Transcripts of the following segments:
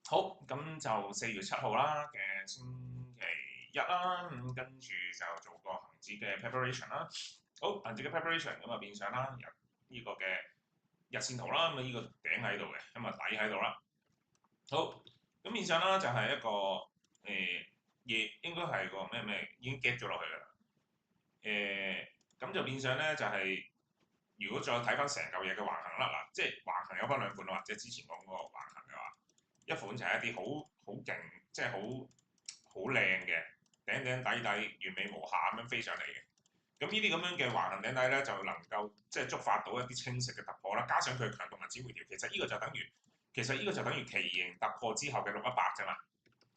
好，咁就4月7號啦嘅星期一啦，咁跟住就做個恒指嘅 preparation 啦。好，恒指嘅 preparation 咁啊變相啦，由呢個嘅日線圖啦，咁啊呢個頂喺度嘅，咁啊底喺度啦。好，咁變相啦就係一個嘢，應該係個咩已經 get 咗落去㗎啦。咁就變相咧就係、如果再睇翻成嚿嘢嘅橫行啦，嗱，即係橫行有分兩款啊嘛，即係之前講嗰個橫行嘅話。一款就係一啲好勁，即係好靚嘅頂頂底底完美無瑕咁樣飛上嚟嘅。咁呢啲咁樣嘅橫行頂底咧，就能夠即係觸發到一啲清晰嘅突破啦。加上佢強動能指回調，其實呢個就等於奇形突破之後嘅618啫嘛。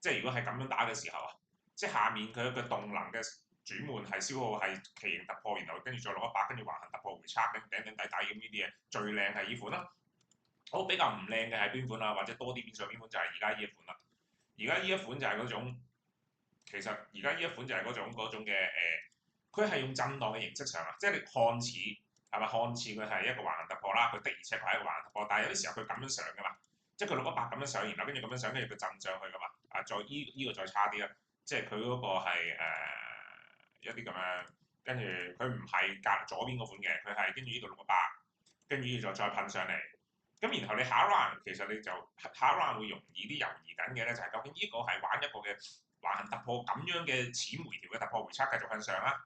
即係如果係咁樣打嘅時候啊，即係下面佢嘅動能嘅轉換係消耗係奇形突破，然後跟住再618，跟住橫行突破回測，跟頂頂底底咁呢啲嘢，最靚係呢款啦。好比較唔靚嘅係邊款啊？或者多啲變相邊款就係而家呢一款啦。而家呢一款就係嗰種，其實而家呢一款就係嗰種嘅佢係用震盪嘅形式上啊，即係你看似係咪看似佢係一個橫行突破啦，佢的而且確係一個橫行突破，但係有啲時候佢咁樣上噶嘛，即係佢618咁樣上，然後跟住咁樣上，跟住佢震上去噶嘛，啊再依個再差啲啦，即係佢嗰個係一啲咁樣，跟住佢唔係隔左邊嗰款嘅，佢係跟住呢度618，跟住呢度再噴上嚟。咁然後你下一 round 其實你就下一 round 會容易啲猶豫緊嘅咧，就係究竟呢個係玩一個嘅橫行突破咁樣嘅淺回調嘅突破回測繼續向上啊，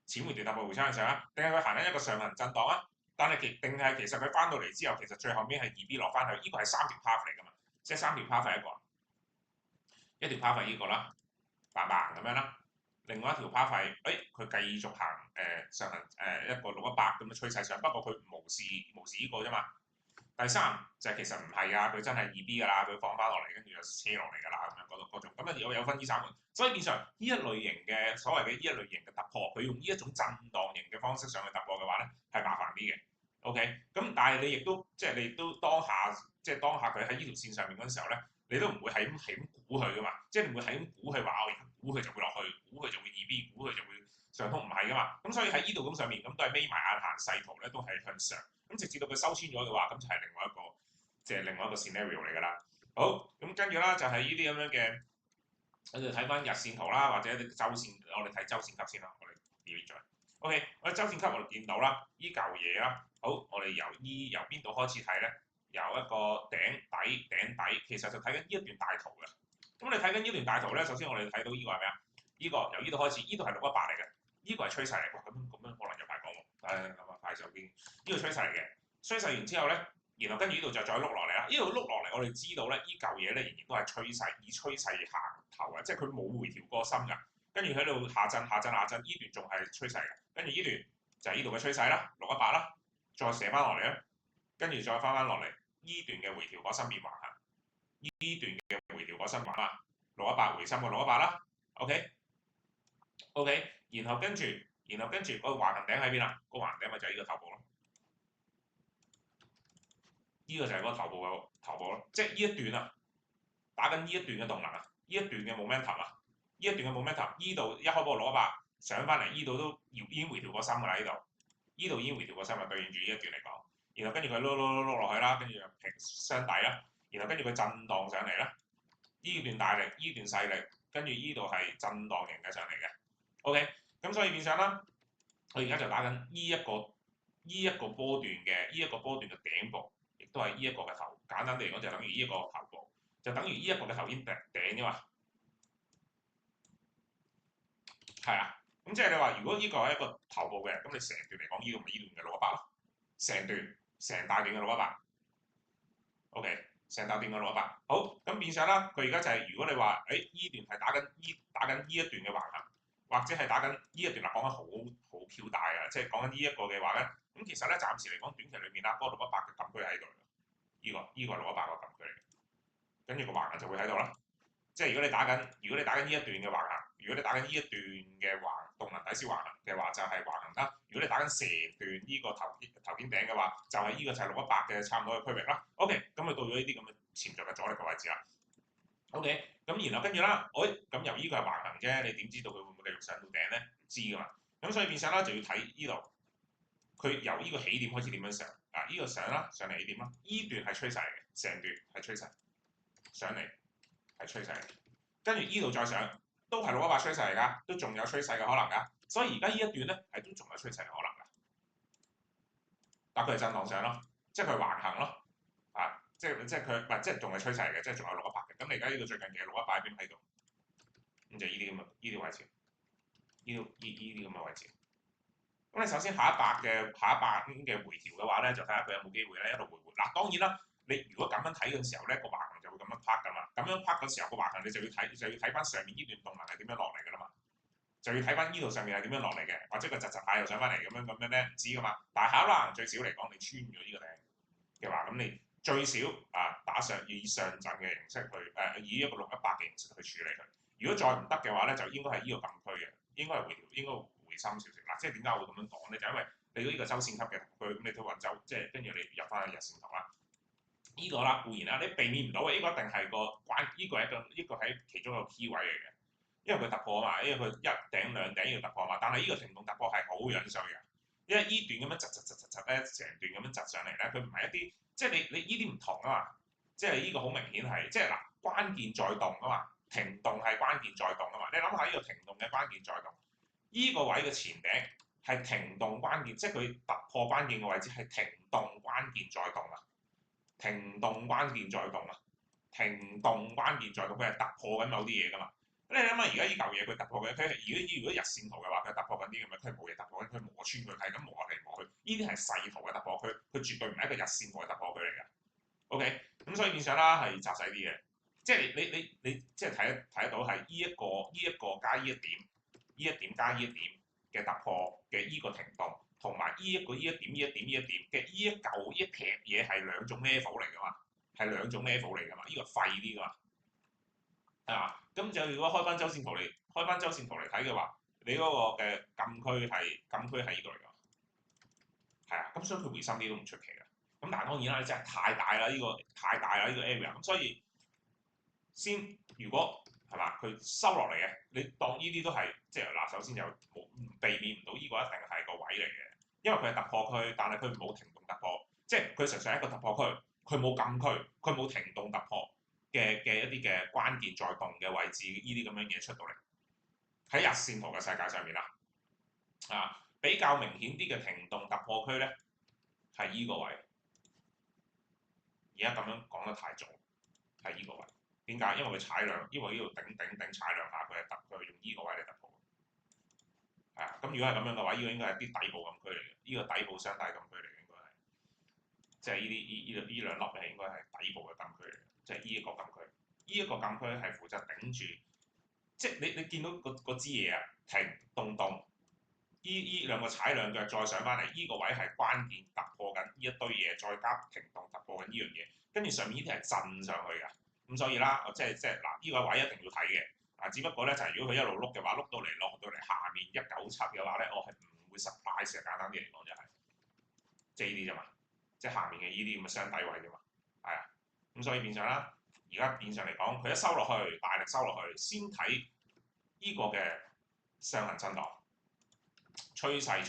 淺回調突破回測向上啊，定係佢行緊一個上行震盪啊？但係其實佢翻到嚟之後，其實最後尾係2B 落翻去，呢、這個係三條 path 嚟㗎嘛，即係三條 path 係一條 path 係呢個啦，白盲咁樣啦，另外一條 path 係佢繼續行上行一個618咁嘅趨勢上，不過佢無視呢個啫嘛。第三就係、其實唔係㗎，佢真係2B㗎啦，佢放翻落嚟，跟住就車落嚟㗎啦，咁樣嗰種，咁啊有分呢三款，所以變相呢一類型嘅所謂嘅呢一類型嘅突破，佢用呢一種震盪型嘅方式上去突破嘅話咧，係麻煩啲嘅。OK，咁但係你亦都即係你亦都當下即係當下佢喺呢條線上面嗰陣時候咧，你都唔會係咁估佢㗎嘛，即係你唔會係咁估佢話我而家估佢就會落去，估佢就會2B，估佢就會上通，唔係㗎嘛，咁所以喺呢度咁上面咁都係眯埋眼行細圖咧，都係向上。咁直至到佢收穿咗嘅話，咁就係另外一個 scenario 嚟㗎啦。好，咁跟住啦，就係呢啲咁樣嘅，我哋睇翻日線圖啦，或者周線，我哋睇周線級先啦，我哋 delete 咗。OK，我哋周線級我哋見到啦，依嚿嘢啦，好，我哋由邊度開始睇咧？由一個頂底，其實就睇緊呢一段大圖嘅。咁你睇緊呢段大圖咧，首先我哋睇到呢個係咩啊？呢個由呢度開始，呢度係618嚟嘅，呢個係趨勢嚟喎。咁樣可能有排講喎。咁啊，快手邊呢個趨勢嚟嘅，趨勢完之後咧，然後跟住呢度就再碌落嚟啦。呢度碌落嚟，我哋知道咧，呢嚿嘢咧仍然都係趨勢，以趨勢行頭嘅，即係佢冇回調過深㗎。跟住喺度下震，呢段仲係趨勢嘅。跟住呢段就係呢度嘅趨勢啦，618啦，再射翻落嚟咧，跟住再翻落嚟，呢段嘅回調過深變橫行，呢段嘅回調過深橫啊，618回深個618啦，OK，然後跟住個橫行頂喺邊啊？個橫行頂咪就係呢個頭部咯。呢個就係嗰個頭部咯，即係呢一段啊，打緊呢一段嘅動能啊，呢一段嘅 momentum 啊，呢一段嘅 momentum，呢度一開波618上翻嚟，呢度都已經回調過深㗎啦，呢度已經回調過深啦，對應住呢一段嚟講，然後跟住佢碌落去啦，跟住就平雙底啦，然後跟住佢震盪上嚟啦，呢段大力，呢段細力，跟住呢度係震盪型嘅上嚟嘅，OK，咁所以變相啦，我而家就打緊呢一個波段嘅頂部。亦都係呢一個嘅頭，簡單地嚟講就等於呢一個頭部，就等於呢一個嘅頭肩頂啫嘛。係啊，咁即係你話，如果呢個係一個頭部嘅，咁你成段嚟講，呢個咪呢段嘅618咯，成大段嘅618。OK，成大段嘅618。好，咁變相啦，佢而家就係、如果你話，呢段係打緊呢一段嘅橫行，或者係打緊呢一段啦，講緊好 Q 大啊，即係講緊呢一個嘅話咧，咁其實咧暫時嚟講，短期裏面啦，嗰個618嘅禁區喺度。呢個係618個禁區嚟嘅，跟住個橫行就會喺度啦。即係如果你打緊呢一段嘅橫行，如果你打緊呢一段嘅動能抵消橫行嘅話，就係、橫行啦。如果你打緊成段呢個頭肩頂嘅話，就係、呢個就係618嘅差唔多嘅區域啦。OK，咁就到咗呢啲咁嘅潛在嘅阻力嘅位置啦。OK，咁然後跟住啦，咁由呢個係橫行啫，你點知道佢會唔會繼續上到頂咧？唔知噶嘛。咁所以變相啦，就要睇呢度。佢由呢個起點開始點樣上啊？呢個上啦，上嚟起點啦，呢段係趨勢嚟嘅，成段係趨勢。上嚟係趨勢，跟住依度再上都係618趨勢嚟㗎，都仲有趨勢嘅可能㗎。所以而家呢一段咧係都仲有趨勢嘅可能㗎，但佢係震盪上咯，即係佢橫行咯，啊，即係佢唔係即係仲係趨勢嘅，即係仲有618嘅。咁你而家呢個最近嘅618喺邊喺度？咁就依啲咁嘅依啲位置，依啲咁嘅位置。咁你首先下一百嘅回調嘅話咧，就睇下佢有冇機會咧一路回。嗱，當然啦，你如果咁樣睇嘅時候咧，個橫行就會咁樣拍㗎嘛。咁樣拍嘅時候，個橫行你就要睇翻上面呢段動能係點樣落嚟㗎啦嘛。就要睇翻呢度上面係點樣落嚟嘅，或者個窒下又上翻嚟咁樣咧，唔知㗎嘛。但係可能最少嚟講，你穿咗呢個頂嘅話，咁你最少打上以上陣嘅形式去以一個618嘅形式去處理佢。如果再唔得嘅話咧，就應該係呢個禁區嘅，應該係回調，應該回深少少。嗱，即係點解我會咁樣講咧？就因為你到呢個周線級嘅區，咁你都話周，即係跟住你入翻去日線圖啦。呢個啦固然啦，你避免唔到嘅，呢個一定係個關，呢個係其中一個 key 位嚟嘅，因為佢突破啊嘛，因為佢一頂兩頂要突破啊嘛。但係呢個停動突破係好樣衰嘅，因為呢段咁樣窒咧，成段咁樣窒上嚟咧，佢唔係一啲，即係你呢啲唔同啊嘛，即係呢個好明顯係，即係嗱關鍵在動啊嘛，停動係關鍵在動啊嘛。你諗下呢個停動嘅關鍵在動，呢個位嘅前頂係停動關鍵，即係佢突破關鍵嘅位置係停動關鍵在動啊。停動關鍵在動啊！停動關鍵在動，佢係突破緊某啲嘢㗎嘛。你諗下，而家呢嚿嘢佢突破嘅，佢如果日線圖嘅話，佢突破緊啲咁嘅，佢係冇嘢突破緊，佢磨穿佢係咁磨嚟磨去。呢啲係細圖嘅突破，佢絕對唔係一個日線圖嘅突破區嚟嘅。OK，咁所以變相啦係窄細啲嘅，即係你即係睇得到係呢一個加呢一點，呢一點加呢一點嘅突破嘅呢個停動。同埋呢一點嘅呢一嚿一撇嘢係兩種 level 嚟㗎嘛，係兩種 level 嚟㗎嘛，呢個廢啲㗎嘛，咁就如果開翻周線圖嚟睇嘅話，你嗰個嘅禁區係呢度嚟㗎，係啊，咁所以佢回深啲都唔出奇㗎。咁但係當然啦，你真係太大啦，呢個太大啦呢個 area，咁所以先如果係嘛佢收落嚟嘅，你當呢啲都係即係嗱，首先就避免唔到呢個一定係個位嚟嘅。因為佢係突破區，但係佢冇停動突破，即係佢純粹係一個突破區，佢冇禁區，佢冇停動突破嘅一啲嘅關鍵在動嘅位置，呢啲咁樣嘢出到嚟喺日線圖嘅世界上面啦，比較明顯啲嘅停動突破區咧係依個位，而家咁樣講得太早，係依個位，點解？因為佢踩兩，因為呢度頂踩兩下，佢係用依個位嚟突破。咁如果係咁樣嘅話，呢個應該係啲底部禁區嚟嘅，呢個底部雙底禁區嚟嘅應該係，即係呢兩粒咧應該係底部嘅禁區嚟嘅，即係呢一個禁區，呢一個禁區係負責頂住，即係你見到個支嘢啊停動，呢兩個踩兩腳再上翻嚟，呢個位係關鍵突破緊呢一堆嘢，再加停動突破緊呢樣嘢，跟住上面呢啲係震上去㗎，咁所以啦，即係嗱呢個位一定要睇嘅。只不過咧就係如果佢一路碌嘅話，碌到嚟下面197嘅話咧，我係唔會surprise嘅，簡單啲嚟講就係，即係呢啲啫嘛，即係下面嘅呢啲咁嘅雙底位啫嘛，係啊，咁所以變相啦，而家變相嚟講，佢一收落去，大力收落去，先睇呢個嘅上行震盪，趨勢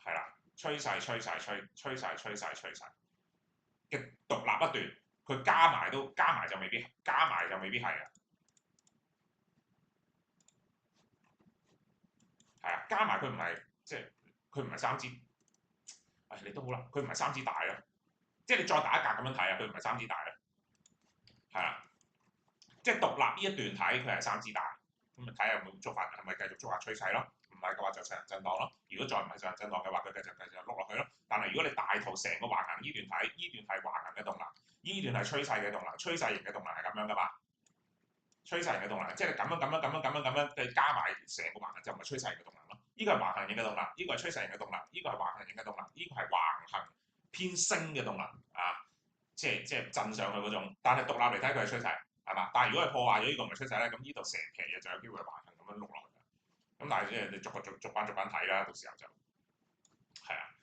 係啦，趨勢嘅獨立一段。佢加埋就未必係啊，係啊，加埋佢唔係即係佢唔係三支，你都好啦，佢唔係三支大咯，即係你再打一格咁樣睇啊，佢唔係三支大啦，係啦，即係獨立呢一段睇佢係三支大，咁咪睇下有冇觸發，係咪繼續觸發趨勢咯？唔係嘅話就上行震盪咯。如果再唔係上行震盪嘅話，佢繼續碌落去咯。但係如果你大圖成個橫行呢段睇，呢段係橫行嘅動能。呢段係趨勢嘅動能，趨勢型嘅動能係咁樣噶嘛？趨勢型嘅動能，即係咁樣嘅加埋成個橫行就唔係趨勢型嘅動能咯。呢個係橫行型嘅動能，呢個係趨勢型嘅動能，呢個係橫行型嘅動能，呢個係橫行偏升嘅動能即係震上去嗰種。但係獨立嚟睇佢係趨勢係嘛？但係如果係破壞咗呢個唔係趨勢咧，咁呢度成期嘢就有機會橫行咁樣碌落去。咁但係即係你逐班睇啦，到時候就係啊。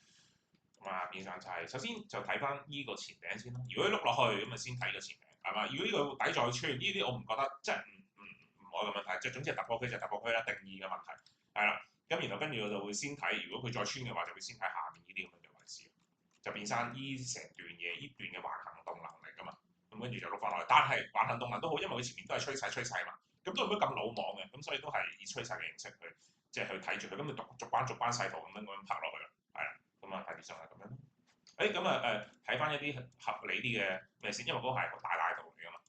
變相就係首先就睇翻呢個前頂先咯。如果碌落去咁咪先睇個前頂係嘛？如果呢個底再穿呢啲，我唔覺得即係唔可以咁樣睇。即係總之係突破區就突破區啦，定義嘅問題係啦。咁然後跟住我就會先睇，如果佢再穿嘅話，就會先睇下面呢啲咁樣嘅位置。就變生依成段嘢，依段嘅橫行動能嚟㗎嘛。咁跟住就碌翻落去，但係橫行動能都好，因為佢前面都係趨勢嘛，咁都唔會咁魯莽嘅，咁所以都係以趨勢嘅形式去即係去睇住佢，咁就逐班細圖咁樣拍落去啦，係啦，咁啊大致上係咁樣。咁啊睇翻一啲合理啲嘅咩先，因為嗰個係個大圖嚟㗎嘛。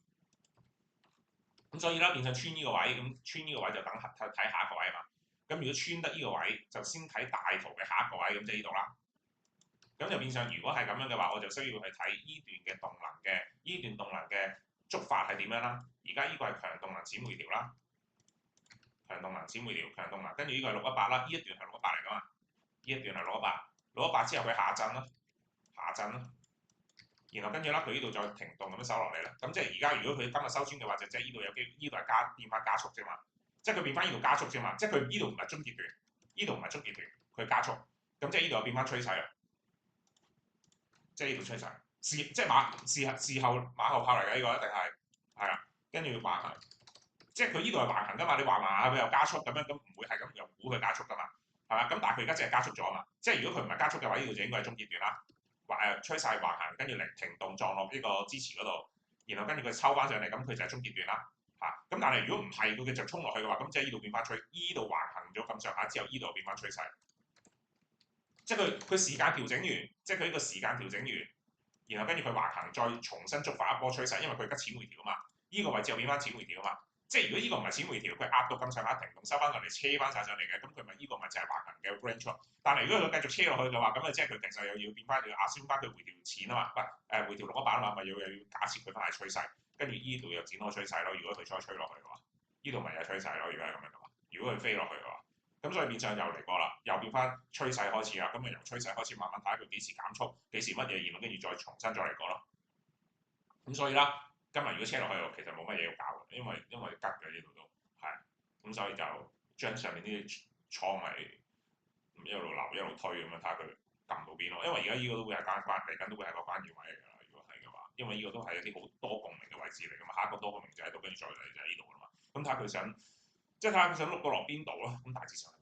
咁所以啦，變相穿呢個位，咁穿呢個位就等睇下一個位啊嘛。咁如果穿得呢個位，就先睇大圖嘅下一個位，咁即係呢度啦。咁就變相如果係咁樣嘅話，我就需要去睇呢段嘅動能嘅，呢段動能嘅觸發係點樣啦？而家呢個係強動能淺回調啦，強動能淺回調，強動能，跟住呢個係618啦，呢一段係618嚟㗎嘛，呢一段係618之後佢下震啦，下震啦。然後跟住啦，佢呢度再停動咁樣收落嚟啦。咁即係而家如果佢今日收穿嘅話，就即係呢度有機會，呢度係變翻加速啫嘛。即係佢變翻呢度加速啫嘛。即係佢呢度唔係終結段，呢度唔係終結段，佢加速。咁即係呢度又變翻趨勢啦。即係呢度趨勢，即係事後馬後炮嚟嘅呢個一定係啦。跟住橫行，即係佢呢度係橫行㗎嘛。你橫行佢又加速咁樣，咁唔會係咁又估佢加速㗎嘛，係嘛？咁但係佢而家淨係加速咗啊嘛。即係如果佢唔係加速嘅話，呢度就應該係終結段啦。趨勢橫行，跟住停動撞落呢個支持嗰度，然後跟住佢抽翻上嚟，咁佢就係終結段啦嚇。咁但係如果唔係佢就衝落去嘅話，咁即係呢度變翻依度橫行咗咁上下之後，依度變翻趨勢。即係佢時間調整完，即係佢呢個時間調整完，然後跟住佢橫行再重新觸發一波趨勢，因為佢而家淺回調啊嘛，依個位置又變翻淺回調啊嘛。即係如果呢個唔係淺回調，佢壓到咁上下停動收翻上嚟，車翻晒上嚟嘅，咁佢咪呢個咪就係橫行嘅 range。但係如果佢繼續車落去嘅話，咁啊即係佢其實又要變翻要壓縮翻佢回調淺啊嘛，唔回調618啊嘛，咪又要假設佢翻係趨勢，跟住依度又展開趨勢咯。如果佢再吹落去嘅話，依度咪又係趨勢咯。如果係咁樣嘅話，如果佢飛落去嘅話，咁所以變相又嚟過啦，又變翻趨勢開始啦。咁啊由趨勢開始慢慢睇下佢幾時減速，幾時乜嘢，然後跟住再重新再嚟過咯。咁所以啦。今日如果車落去，其實冇乜嘢要搞嘅，因為吉嘅呢度都係，咁所以就將上面啲倉咪一路流一路推咁樣睇下佢撳到邊咯。因為而家呢個都會係嚟緊都會係個關鍵位嚟㗎啦。如果係嘅話，因為呢個都係一啲好多共鳴嘅位置嚟㗎嘛，下一個多共鳴就喺度，跟住再嚟就喺呢度㗎嘛。咁睇下佢想，即係睇下佢想碌到落邊度咯。咁大致上。